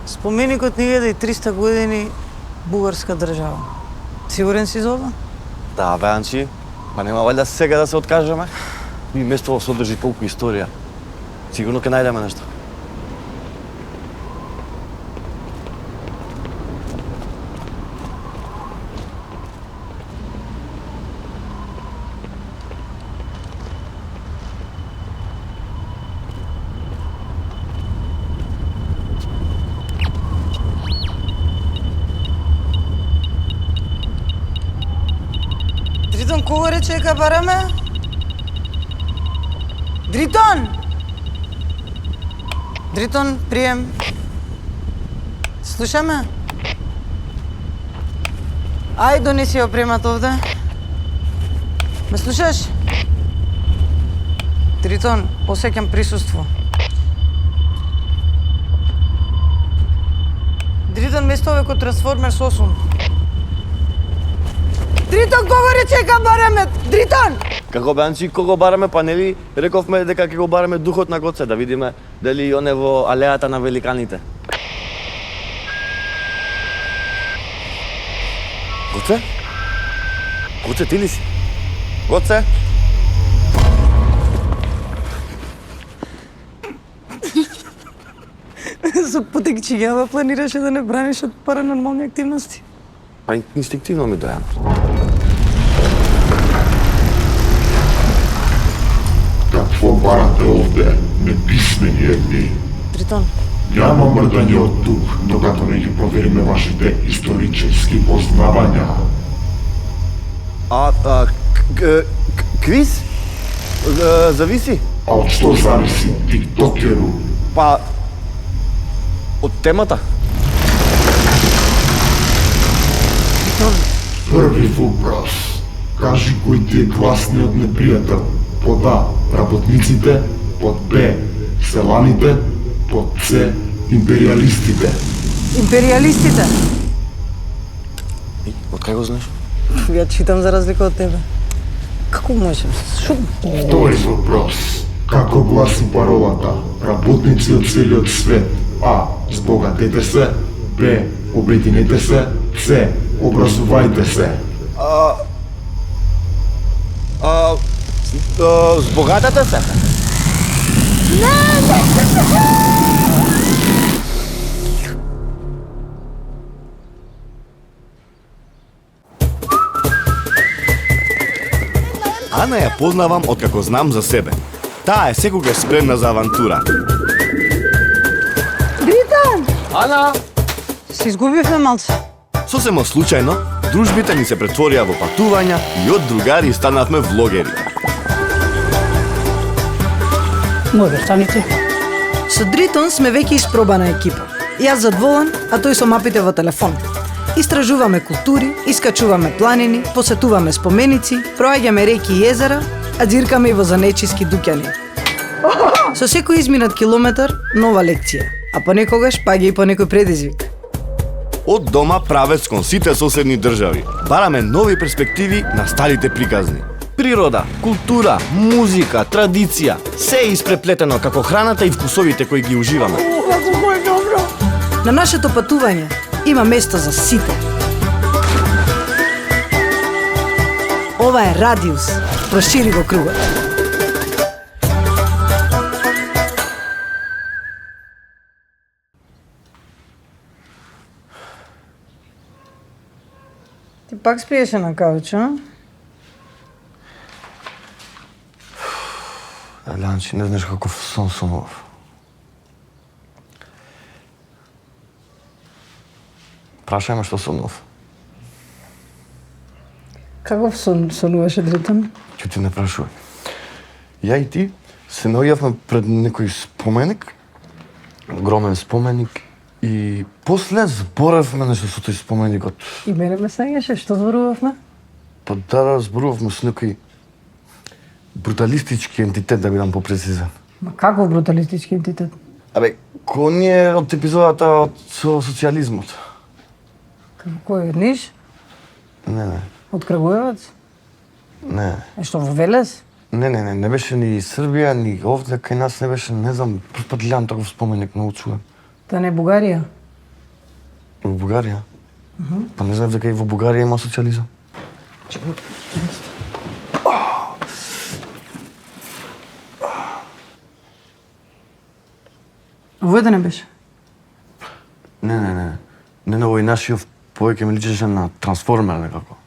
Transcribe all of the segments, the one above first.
Споменикот ни е 300 години бугарска држава. Сигурен си за ова? Да, бе, Анчи. Па нема валјда сега да се откажеме? И место содржи толку историја. Сигурно ќе најдеме нешто. Дритон, кого рече ка бараме? Дритон! Дритон, прием. Слушаме? Ај, донеси опремат овде. Ме слушаш? Дритон, осеќам присуство. Дритон, место ове трансформер сосум. Дритон, кого рече ка бараме? Дритон! Како бе, Анчи, кого бараме, па нели рековме дека ќе го бараме духот на Гоце, да видиме дали и он е во алејата на великаните. Гоце? Гоце, ти ли си? Гоце? За потекчињава планираше да не браниш од паранормални активности. Па инстинктивно ми доја. Какво барате овде, неписмени едни? Дритон, Няма мрдање од тук, докато не ги провериме вашите исторически познавања. Квиз? Зависи. А од што зависи, тиктокеру? Па, од темата. Први вопрос. Кажи кој ти е класниот непријател. Под А, работниците, под Б, селаните, под С, империалистите. империалистите. Од кај го знаеш? Ја читам за разлика од тебе. Како можеш? Шо? Втори вопрос. Како гласи паролата? Работници од целиот свет. А. Збогатете се. Б. Обединете се. С. Образувајте се. Збогатата се. Ана ја познавам откако знам за себе. Таа е секогаш спремна за авантура. Дритон! Ана! Се изгубивме малце. Сосема случајно, дружбите ни се претворија во патувања и од другари станавме влогери. Може, станите. Со Дритон сме веќе испробана екипа. Јас за двоан, а тој со мапите во телефон. Истражуваме култури, искачуваме планини, посетуваме споменици, проаѓаме реки и езера, а џиркаме и во занечиски дуќани. Со секој изминат километар, нова лекција, а понекогаш паѓа и по некој предизвик. Од дома правец кон сите соседни држави. Бараме нови перспективи на старите приказни. Природа, култура, музика, традиција, се е испреплетено како храната и вкусовите кои ги уживаме. На нашето патување има место за сите. Ова е Радиус. Прошири го кругот. Ти пак спиеше на кауч, а? Ланчи, не знаеш каков сон сонував. Прашај ме што сонував. Каков сон сонуваше Дритон? Ќе ти не прашувај. Ја и ти се наоѓавме пред некој споменик, огромен споменик, и после зборевме нешто со тој споменикот. И мене ме сеќаше, што зборувавме? Па да зборувавме со некој бруталистички ентитет, да бидам попрецизен. Ма каков бруталистички ентитет? Абе, кој е од епизодата од со социјализмот? Кој е, Ниш? Не. Од Крагуевац? Не. Е што, во Велес? Не беше ни Србија, ни овде, кај нас не беше, не знам, прв пат гледам таков споменик, научувам. Та не Бугарија? Во Бугарија? Па не знаев дека и во Бугарија има социјализам. Овој да не беше. Не, овој нашиот повеќе ми личеше на трансформер некако.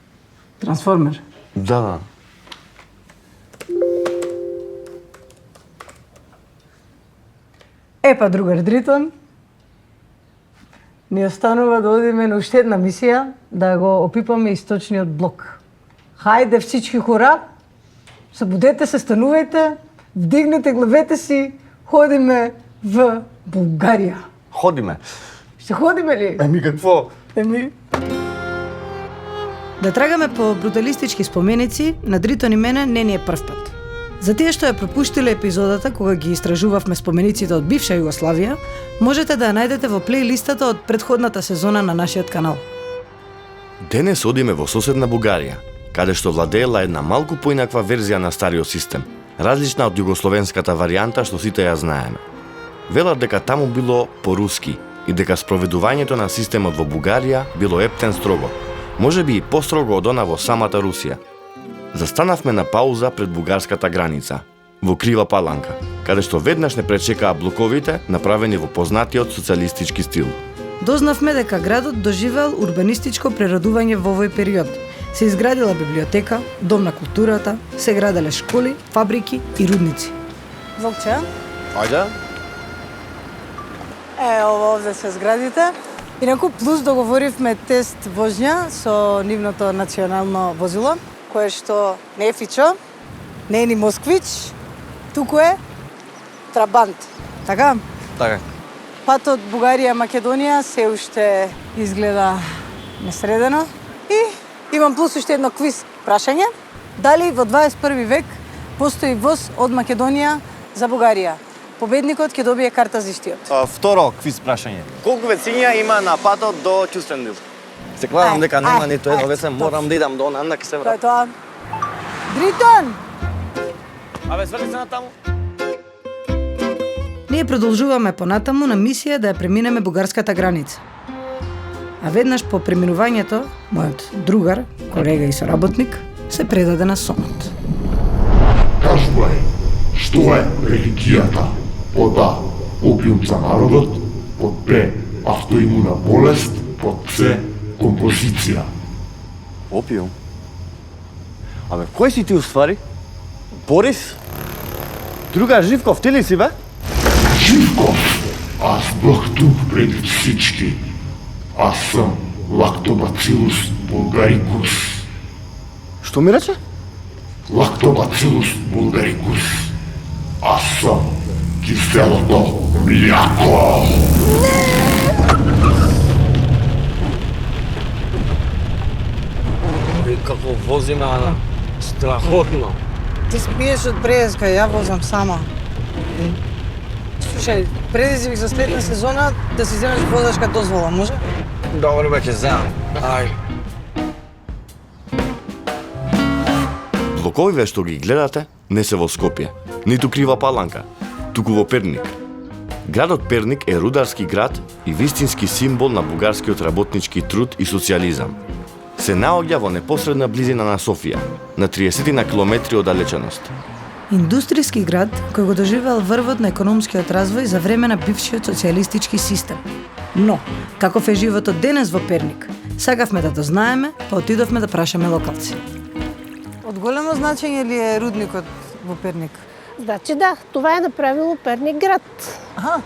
Трансформер. Да. Па, другар Дритон, ни останува да одиме на уште една мисија, да го опипаме источниот блок. Хајде всички хора, събудете се, станувајте, вдигнете главете си, ходиме в Бугарија. Ходиме. Ще ходиме ли? Еми какво? Да трагаме по бруталистички споменици, на Дритон и мене не ни е прв пат. За тие што ја пропуштиле епизодата кога ги истражувавме спомениците од бивша Југославија, можете да ја најдете во плейлистата од претходната сезона на нашиот канал. Денес одиме во соседна Бугарија, каде што владеела една малку поинаква верзија на стариот систем, различна од југословенската варијанта што сите ја знаеме. Велат дека таму било по-руски и дека спроведувањето на системот во Бугарија било ептен строго, можеби и построго од она во самата Русија. Застанавме на пауза пред бугарската граница, во Крива Паланка, каде што веднаш не пречекаа блоковите направени во познатиот социјалистички стил. Дознавме дека градот доживеал урбанистичко прерадување во овој период. Се изградила библиотека, дом на културата, се граделе школи, фабрики и рудници. Волче, Ајде. ово овде се зградите. Инаку плюс договоривме тест возња со нивното национално возило, кое што не е Фичо, не е ни Москвич, туку е Трабант. Така? Така. Патот Бугарија-Македонија се уште изгледа несредено. И имам плюс уште едно квиз прашање. Дали во 21 век постои воз од Македонија за Бугарија? Победникот ќе добие карта за истиот. Второ квиз прашање. Колку вециња има на патот до Кюстендил? Се кладам дека нема ај, ниту едно ај, весе, морам да идам до она, ке се Тоа е вратам. тоа. Дритон! Абе, сврти се на таму. Ние продолжуваме понатаму на мисија да ја преминеме бугарската граница. А веднаш по преминувањето, мојот другар, колега и соработник, се предаде на сонот. Кажувај, што е религијата? Под А, опиум за народот, под Б, автоимуна болест, под С, композиција. Опиум. Абе, кој си ти уствари? Борис? Друга Живков, ти ли си бе? Живков, аз бях тук преди всички. Аз съм Lactobacillus bulgaricus. Што ми рече? Lactobacillus bulgaricus. Аз съм киселото мляко. Како возиме, Ана? Страхотно. Ти спиеш од преска, ја возам сама. Слушај, предизвик за следна сезона да си земеш возачка дозвола, може? Добро бе, ќе земам. Ај. Блоковиве што ги гледате не се во Скопје, ниту Крива Паланка, туку во Перник. Градот Перник е рударски град и вистински символ на бугарскиот работнички труд и социјализам. Се наоѓа во непосредна близина на Софија, на 30 на километри оддалеченост. Индустријски град кој го доживеал врвот на економскиот развој за време на бившиот социјалистички систем. Но, каков е животот денес во Перник? Сакавме да дознаеме, па отидовме да прашаме локалци. Од големо значење ли е рудникот во Перник? Значи да, това е направило Перник град. Аха.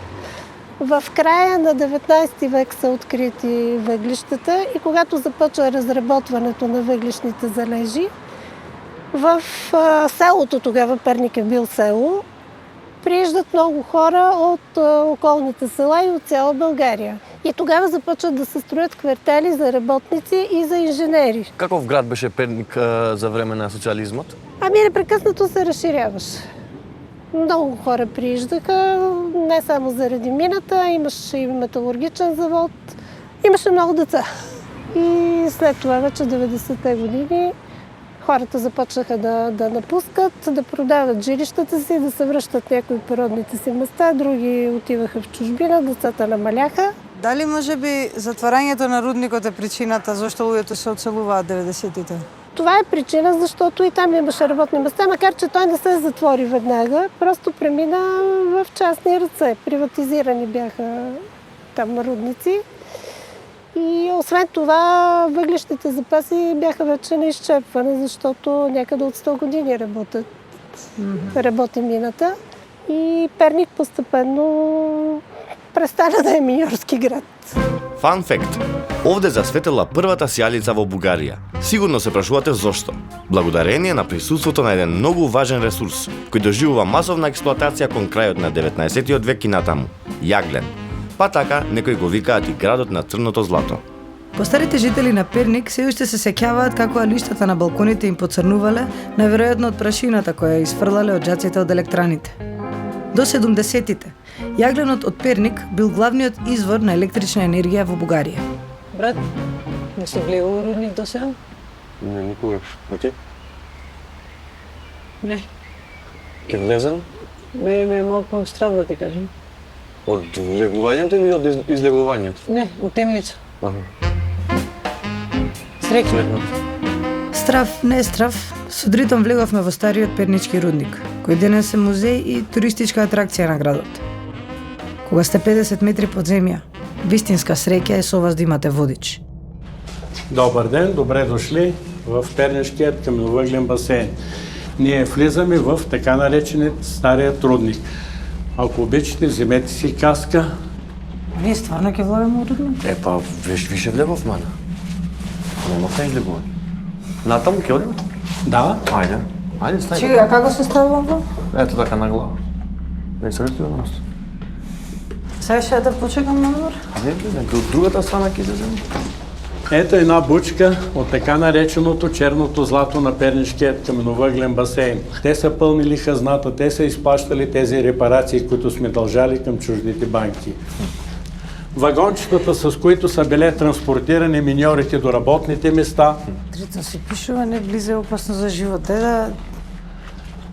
В края на 19 век са открити въглищата и когато започва разработването на въглищните залежи, в селото, тогава Перник е бил село, прииждат много хора от околните села и от цяла България. И тогава започват да се строят квартали за работници и за инженери. Каков град беше Перник за време на социализмот? Ами непрекъснато се разширяваше. Много хора прииждаха, не само заради мината, имаше и металургичен завод, имаше много деца. И след това вече 90-те години хората започнаха да напускат, да продават жилищата си, да се връщат някои по родните си места, други отиваха в чужбина, децата намаляха. Дали може би затварањето на рудникот е причината зашто луѓето се оцелуваат 90-тите? Това е причина, защото и там имаше работни места, макар че той не се затвори веднага, просто премина в частни ръце. Приватизирани бяха там рудници. И освен това, въглищните запаси бяха вече на изчерпване, защото някъде от 100 години работи мината. И Перник постепенно престана да е миньорски град. Фан факт. Овде засветела првата сијалица во Бугарија. Сигурно се прашувате зошто. Благодарение на присуството на еден многу важен ресурс, кој доживува масовна експлоатација кон крајот на 19-тиот век и натаму – јаглен. Па така, некои го викаат и градот на црното злато. Постарите жители на Перник се уште се сеќаваат како лиштата на балконите им поцрнувале, најверојатно од прашината која ја изфрлале од џаците од електраните. До 70-тите, јагленот од Перник бил главниот извор на електрична енергија во Бугарија. Брат, не си влегувал рудник до сега? Не, никогаш. А ти? Не. Ке влезам? Ме е малко страх да ти кажем. Од влегувањето или од излегувањето? Не, от темница. Аха. Среќна. Страв, не страв, со Дритон влеговме во стариот пернички рудник, кој денес е музеј и туристичка атракција на градот. Кога сте 50 метри под земја, вистинска среќа е со вас да имате водич. Добър ден, добре дошли в Пернишкият каменовъглен басейн. Ние влизаме в така нареченият старият рудник. Ако обичате, вземете си каска. Вие стварно ќе влогаме во рудник? Па, више влегов, мана. Нема се излегување. Натаму ќе одиме? Да. Ајде, стај. Чега, како се ставува во? Ето така на глава. Не се врти на нас. Сега ще да почекам на двор. Не, до другата страна ќе излеземе. Ето една бучка от така нареченото черното злато на Пернишкият каменовъглен басейн. Те са пълнили хазната, те са изплащали тези репарации, които сме дължали към чуждите банки. Вагончетата, с които са били транспортирани миньорите до работните места. Дритон се пишува, не влиза, е опасно за живота.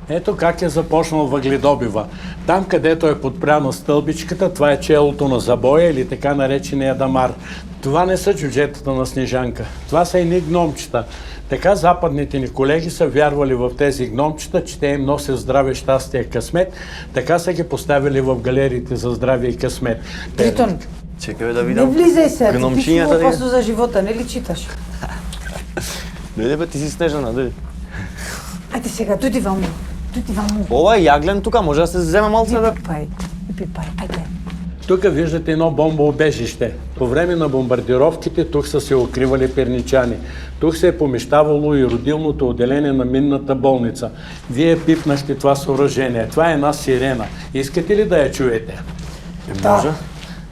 Ето как е започнал въгледобива. Там, където е подпряна стълбичката, това е челото на забоя или така наречения дамар. Това не са джуджетата на Снежанка. Това са едни гномчета. Така западните ни колеги са вярвали в тези гномчета, че те им носят здраве, щастие, късмет. Така са ги поставили в галериите за здраве и късмет. Дритон, Чекай да не видам. влизай се, ти Гномчињата пишува да опасно за живота, не ли читаш? Дојде бе, ти си Снежана, дојде. Ајде сега, дојди ваму. Ова е јаглен тука, може да се вземе малце да... Пипај, ајде. Тук виждате едно бомбоубежище. По време на бомбардировките тук са се укривали перничани. Тук се е помещавало и родилното отделение на минната болница. Вие пипнахте това съоръжение. Това е една сирена. Искате ли да я чуете? Може.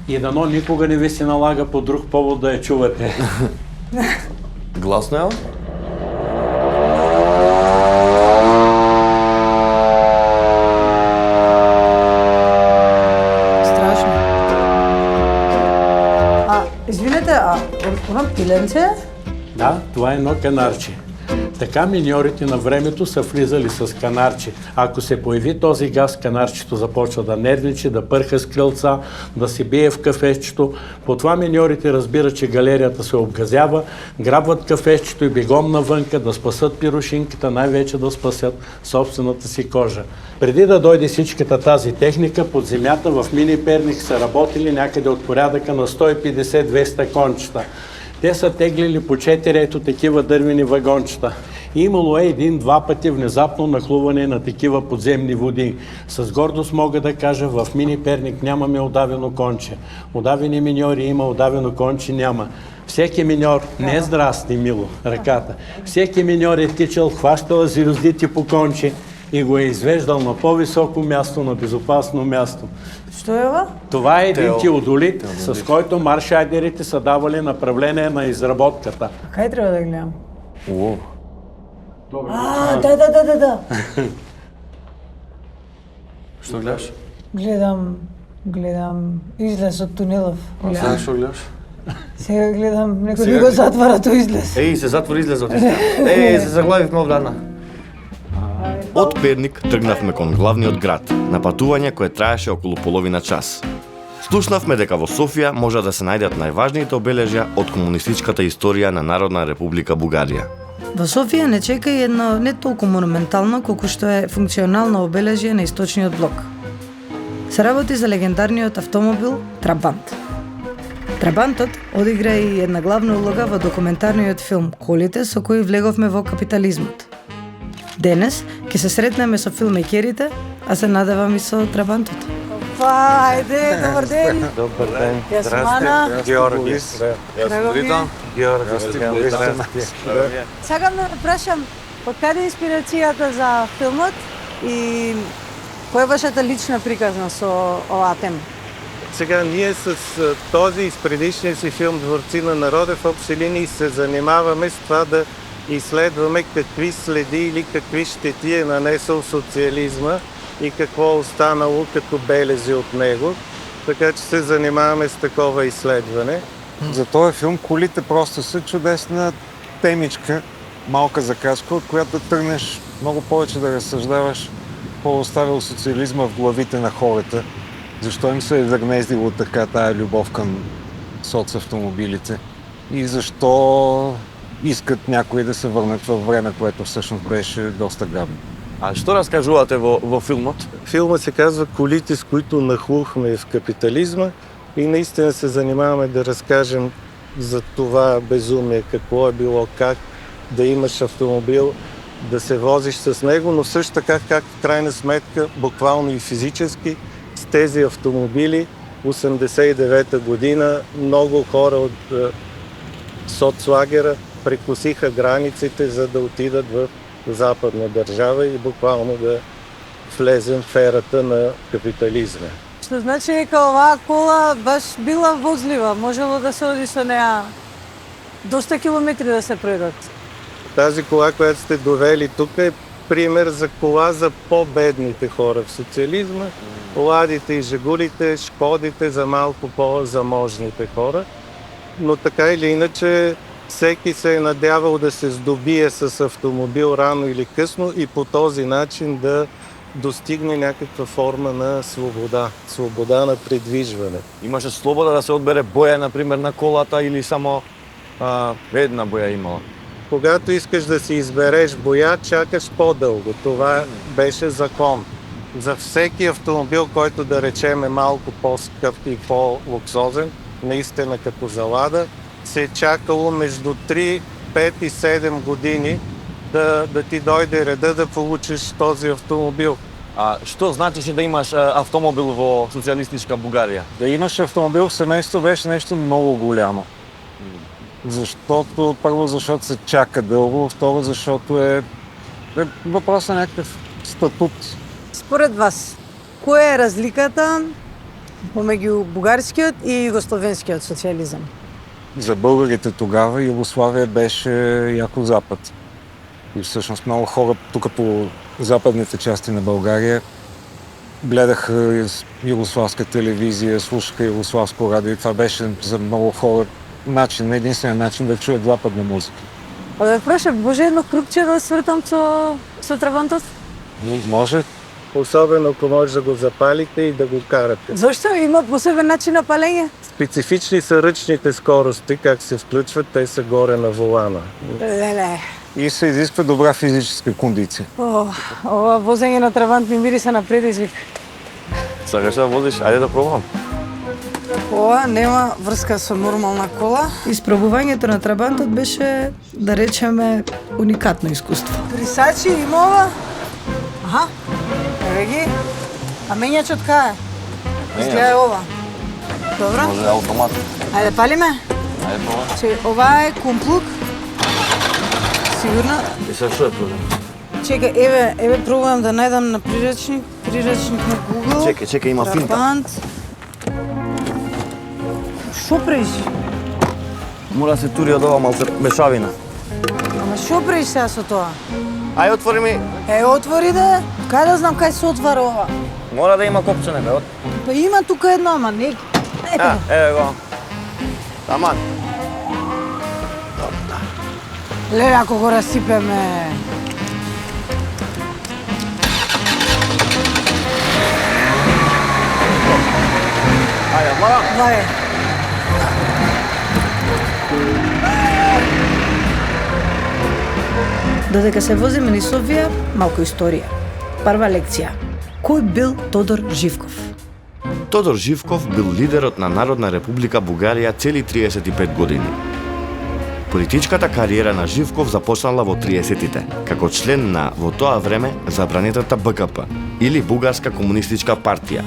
И дано никога не ви се налага по друг повод да я чувате. Гласно е? Извинете, оно пиленце? Да, това е едно канарче. Така миньорите на времето са влизали с канарче. Ако се появи този газ, канарчето започва да нервничи, да пърха с крилца, да се бие в кафечето. По това миньорите разбират, че галерията се обгазява, грабват кафечето и бегом навънка да спасат пирошинката, най-вече да спасят собствената си кожа. Преди да дойде всичката тази техника, под земята в мини Перник са работили някъде от порядъка на 150-200 кончета. Те са теглили по 4 ето такива дървени вагончета. Имало е един-два пъти внезапно нахлуване на такива подземни води. С гордост мога да кажа, в мини Перник нямаме удавено конче. Удавени миньори има, удавено конче няма. Всеки миньор, не здрасти, мило, ръката. Всеки миньор е тичал, хващал звездите по конче и го е извеждал на по-високо място, на безопасно място. Що е това? Това е един теодолит, с който маршайдерите са давали направление на изработката. Кай трябва да гледам? Уоу. Да. Што гледаш? Гледам излез от тунелов. Сега што гледаш? Сега гледам, некој би го затвара тој излез. Еј, се затвори излезот. Еј, се заглавивме обрана. Од Перник тргнавме кон главниот град, на патување кое траеше околу половина час. Слушнавме дека во Софија може да се најдат најважните обележја од комунистичката историја на Народна република Бугарија. Во Софија не чека и едно не толку монументално колку што е функционално обележје на источниот блок. Се работи за легендарниот автомобил Трабант. Трабантот одигра и една главна улога во документарниот филм Колите со кој влеговме во капитализмот. Денес ќе се сретнеме со филмекерите, а се надевам и со Трабантот. Па, ајде, добар ден. Добар ден. Јас сум Ана. Георгис. Драго ми е. Георгис. Сакам да прашам, од каде е инспирацијата за филмот и која е вашата лична приказна со оваа тема? Сега ние с този и с предишния си филм Дворци на народа в общи линии се занимаваме с това да изследваме какви следи или какви щети е нанесъл социализма и какво е останало като белези от него. Така че се занимаваме с такова изследване. За този филм колите просто са чудесна темичка, малка закачка, от която да тръгнеш много повече да разсъждаваш какво оставил социализма в главите на хората. Защо им се е загнездило така тая любов към соцавтомобилите и защо искат някои да се върнат във време, което всъщност беше доста гадно. А що разкажувате во филмот? Филмът се казва "Колите, с които нахлухме в капитализма" и наистина се занимаваме да разкажем за това безумие, какво е било, как да имаш автомобил, да се возиш с него, но също така как в крайна сметка, буквално и физически, с тези автомобили 1989 година много хора от соцлагера прекусиха границите, за да отидат в западна държава и буквално да влезем в ерата на капитализма. Што значи дека оваа кола баш била возлива, можело да се оди со неа доста километри да се пројдат. Тази кола, която сте довели тук, е пример за кола за по-бедните хора в социализма. Ладите и жигулите, шкодите за малко по-заможните хора. Но така или иначе, всеки се е надявал да се здобие с автомобил рано или късно и по този начин да достигне някаква форма на свобода. Свобода на придвижване. Имаше слобода да се одбере боја, например, на колата или само една боја имала? Когато искаш да си избереш боя, чакаш по-дълго. Това беше закон. За всеки автомобил, който да речем е малко по-скъп и по-луксозен, наистина като за Лада, се е чакало между 3, 5 и 7 години да ти дойде реда да получиш този автомобил. А што значеше да имаш автомобил во социалистичка Бугарија? Да имаш автомобил в семейство беше нещо много голямо. Първо, защото се чака дълго, второ, защото е въпрос на някакъв статут. Според вас, која е разликата помеѓу бугарскиот и югословенскиот социализам? За българите тогава Югославия беше яко запад. И всъщност много хора тук по западните части на България гледаха югославска телевизия, слушаха югославско радио и това беше за много хора единственият начин да чуят западна музика. Да прашам, може едно крупче да свъртам со Трабантот? Може. Особено ако може да го запалите и да го карате. Защо? Има посебен начин на палење? Специфични са ръчните скорости, как се включват, те са горе на волана. Леле. И се изисква добра физическа кондиция. Ова возење на Трабант ми мириса на предизвик. Сакаш да возиш? Ајде да пробам. Ова нема врска со нормална кола. Испробувањето на Трабантот беше, да речеме, уникатно искуство. Присачи има ова? Аха, еве ги. А менјачот кај е? Изгледа е ова. Добро. Може автомат. Ајде палиме? Ајде пробам. Че, ова е кумплук. Сигурно. И се што е проблем? Чекай, еве пробувам да најдам на приречник на Google. Чекай, има финта. Трабант. Шо правиш? Мора да се тури од ова малце мешавина. Ама шо правиш сега со тоа? Ај отвори ми. Отвори да. Кај да знам кај се отвара ова? Мора да има копчене, бе. Па има тука едно, ама не. Еве го. Таман. Леле, ако го разсипеме. Ајде, Вај. Додека се возиме низ Софија, малку историја. Прва лекција. Кој бил Тодор Живков? Тодор Живков бил лидерот на Народна република Бугарија цели 35 години. Политичката кариера на Живков започнала во 30-тите, како член на, во тоа време, забранетата БКП, или Бугарска комунистичка партија.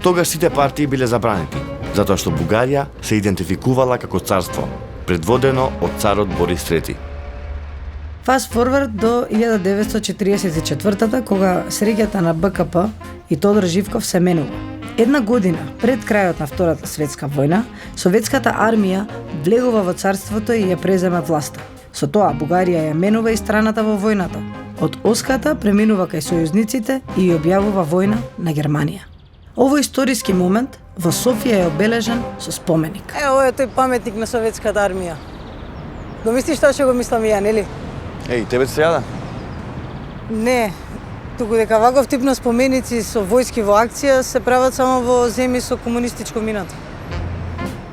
Тогаш сите партии биле забранети, затоа што Бугарија се идентификувала како царство, предводено од царот Борис III. Fast forward до 1944 кога среќата на БКП и Тодор Живков се менува. Една година пред крајот на Втората светска војна, советската армија влегува во царството и ја презема власта. Со тоа Бугарија ја менува и страната во војната. Од Оската преминува кај сојузниците и објавува војна на Германија. Овој историски момент во Софија е обележен со споменик. Ово е тој паметник на советската армија. Го мислиш што ќе го мислам и ја, нели? Еј, тебе се јада? Не, туку дека ваков тип на споменици со војски во акција се прават само во земји со комунистичко минато.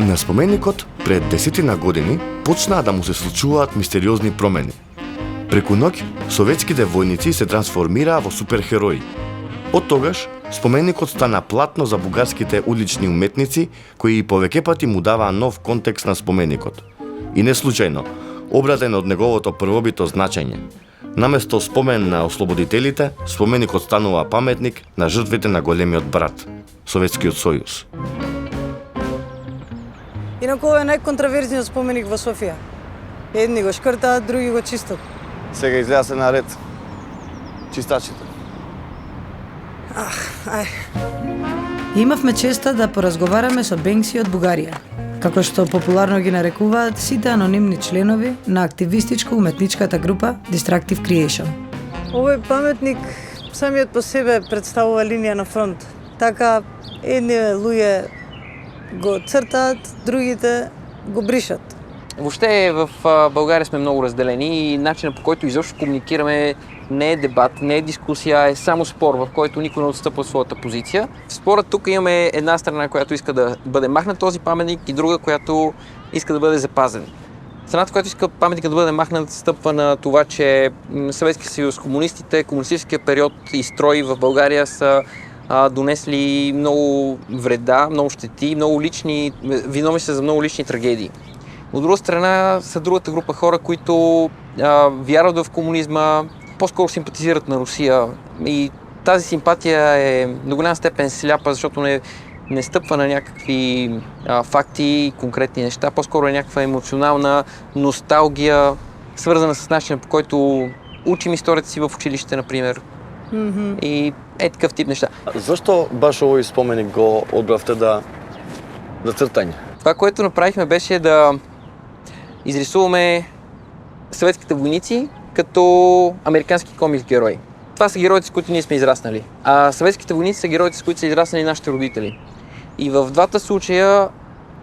На споменикот пред 10 години почнаа да му се случуваат мистериозни промени. Преку ноќ советските војници се трансформираа во суперхерои. Од тогаш споменикот стана платно за бугарските улични уметници кои и повеќе пати му даваа нов контекст на споменикот. И не случајно, обратен од неговото првобито значење. Наместо спомен на ослободителите, споменикот станува паметник на жртвите на големиот брат, Советскиот сојуз. Инаку ова е најконтраверзниот споменик во Софија. Едни го шкртаат, други го чистат. Сега излеа се на ред. Чистачите. Ај. Имавме честа да поразговараме со Бенкси од Бугарија, како што популарно ги нарекуваат сите анонимни членови на активистичко-уметничката група Destructive Creation. Овој паметник самиот по себе представува линија на фронт. Така, едни луѓе го цртаат, другите го бришат. Въобще в България сме много разделени и начинът, по който изобщо комуникираме, не е дебат, не е дискусия, е само спор, в който никой не отстъпва от своята позиция. В спора тук имаме една страна, която иска да бъде махнат този паметник и друга, която иска да бъде запазен. Страната, която иска паметника да бъде махнат, стъпва на това, че Съветския съюз, комунистите, комунистическия период и строй в България са донесли много вреда, много щети, много лични, виновни са за много лични трагедии. От друга страна са другата група хора, които вярват в комунизма, по-скоро симпатизират на Русия и тази симпатия е до голяма степен сляпа, защото не стъпва на някакви факти и конкретни неща, по-скоро е някаква емоционална носталгия, свързана с начина, по който учим историята си в училище, например. И е такъв тип неща. Защо баш овој споменик го одбравте да цртање? Това, което направихме, беше да изрисуваме съветските войници като американски комикс герои. Това са героите, с които ние сме израснали. А съветските войници са героите, с които са израснали нашите родители. И в двата случая,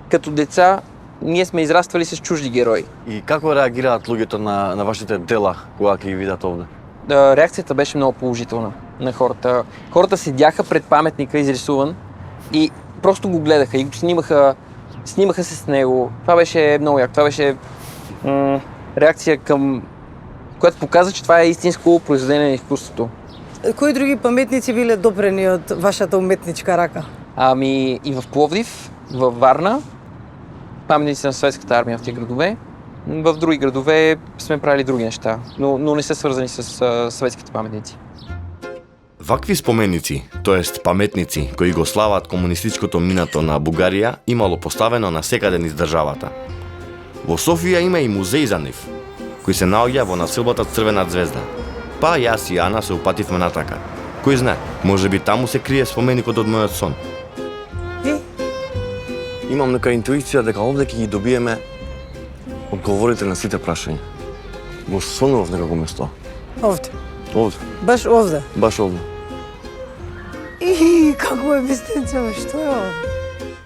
като деца, ние сме израствали с чужди герои. И како реагираат луѓето на вашите дела, кога ги видат овде? Реакцията беше много положителна на хората. Хората седяха пред паметника, изрисуван, и просто го гледаха и го снимаха се с него. Това беше много яко. Това беше реакция към, която показва, че това е истинско произведение на изкуството. Кои други паметници биле допрени од вашата уметничка рака? Ами и в Пловдив, във Варна, паметници на Съветската армия в тези градове. В други градове сме правили други неща, но не са свързани с съветските паметници. Вакви споменици, тоест паметници, кои го слават комунистичкото минато на Бугарија, имало поставено на секаде низ државата. Во Софија има и музеј за нив, кој се наоѓа во населбата Црвена звезда. Па јас и Ана се упативме натака. Кој знае, може би таму се крие споменикот од мојот сон. Имам нека интуиција дека овде ќе ги добиеме одговорите на сите прашања. Го сонував некако место. Овде. Овде. Баш овде. Баш овде. И како е мистенцево, што е ова?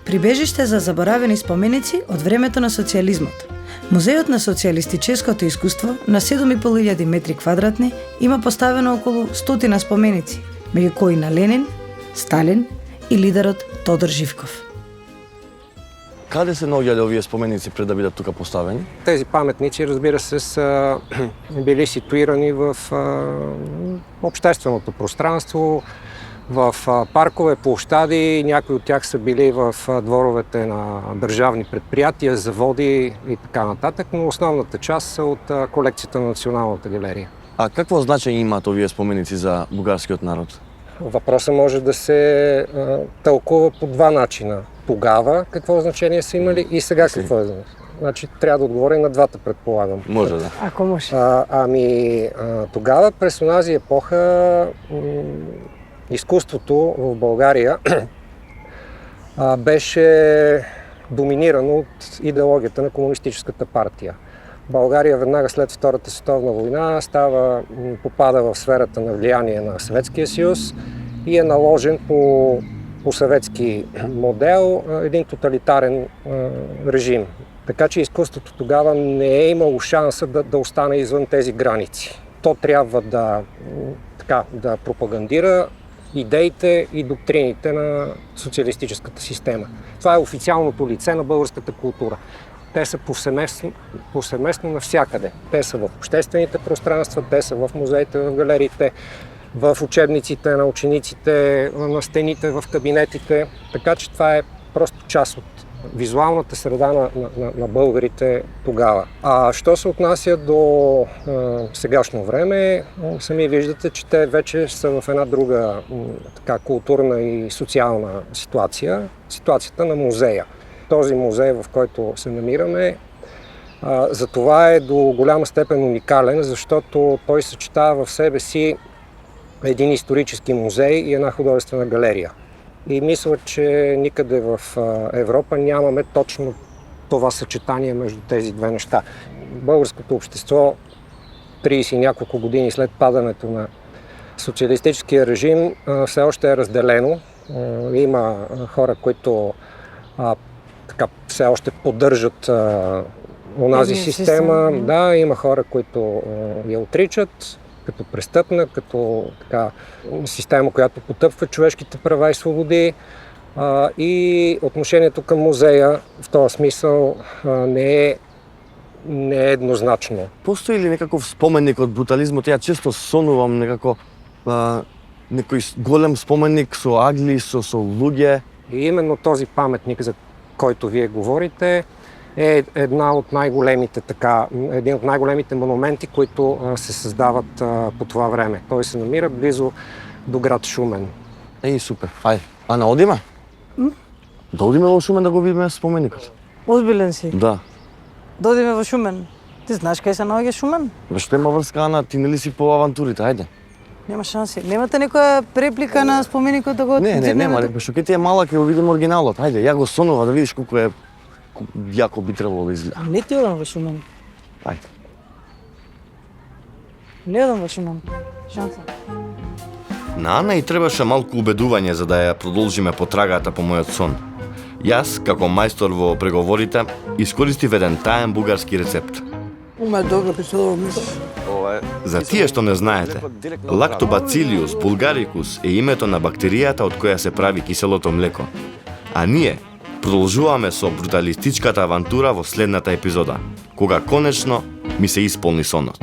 Прибежиште за заборавени споменици од времето на социјализмот. Музејот на социјалистичкото искуство на 7.500 метри квадратни има поставено околу 100 споменици, меѓу кои на Ленин, Сталин и лидерот Тодор Живков. каде се наоѓале овие споменици пред да бидат тука поставени? Тези паметници, разбира се, са били ситуирани в общественото пространство, в паркове, площади, някои от тях са били в дворовете на държавни предприятия, заводи и така нататък, но основната част са от колекцията на Националната галерия. А какво значение имат овие споменици за бугарскиот народ? Въпросът може да се тълкува по два начина. Тогава какво значение са имали и сега какво е значение. Значи трябва да отговоря на двата, предполагам. Може да. Ако може. Тогава, през онази епоха, изкуството в България беше доминирано от идеологията на Комунистическата партия. България веднага след Втората световна война попада в сферата на влияние на Съветския съюз и е наложен по съветски модел един тоталитарен режим. Така че изкуството тогава не е имало шанса да остане извън тези граници. То трябва да пропагандира идеите и доктрините на социалистическата система. Това е официалното лице на българската култура. Те са повсеместно навсякъде. Те са в обществените пространства, те са в музеите, в галериите, в учебниците на учениците, на стените, в кабинетите. Така че това е просто част от визуалната среда на българите тогава. А що се отнася до сегашно време, сами виждате, че те вече са в една друга културна и социална ситуация. Ситуацията на музея. Този музей, в който се намираме, затова е до голяма степен уникален, защото той съчетава в себе си един исторически музей и една художествена галерия. И мисля, че никъде в Европа нямаме точно това съчетание между тези две неща. Българското общество 30 и няколко години след падането на социалистическия режим все още е разделено. Има хора, които все още поддържат онази система. Да, има хора, които я отричат като престъпна, като система, която потъпва човешките права и свободи. И отношението към музея в този смисъл не е еднозначно. Постои ли некаков споменик од брутализмот? Ја често сонувам некој голем споменик со агли, со луѓе. И именно този паметник, за който вие говорите, е един от най-големите монументи, които се създават по това време. Той се намира близо до град Шумен. Супер. Ајде, а на одиме? Да одиме во Шумен да го видиме споменикот. Озбилен си? Да. Да одиме во Шумен. Ти знаеш кај се наоѓа Шумен? Што има врска, Ана? Ти нели си по авантурите? Ајде. Нема шанси. Немате некоја реплика на споменикот да го Не, нема реплика. Што ќе ти е мала, ќе го видим оригиналот. Ајде, ја го сонува да видиш колку е јако би требало да изгледа. Не ти одам во Шумен. Ајде. Не одам во Шумен. Шанса. На Ана и требаше малку убедување за да ја продолжиме потрагата по мојот сон. Јас, како мајстор во преговорите, искористив еден таен бугарски рецепт. Добро писало мислиш. За тие што не знаете, Lactobacillus bulgaricus е името на бактеријата од која се прави киселото млеко. А ние продолжуваме со бруталистичката авантура во следната епизода, кога конечно ми се исполни сонот.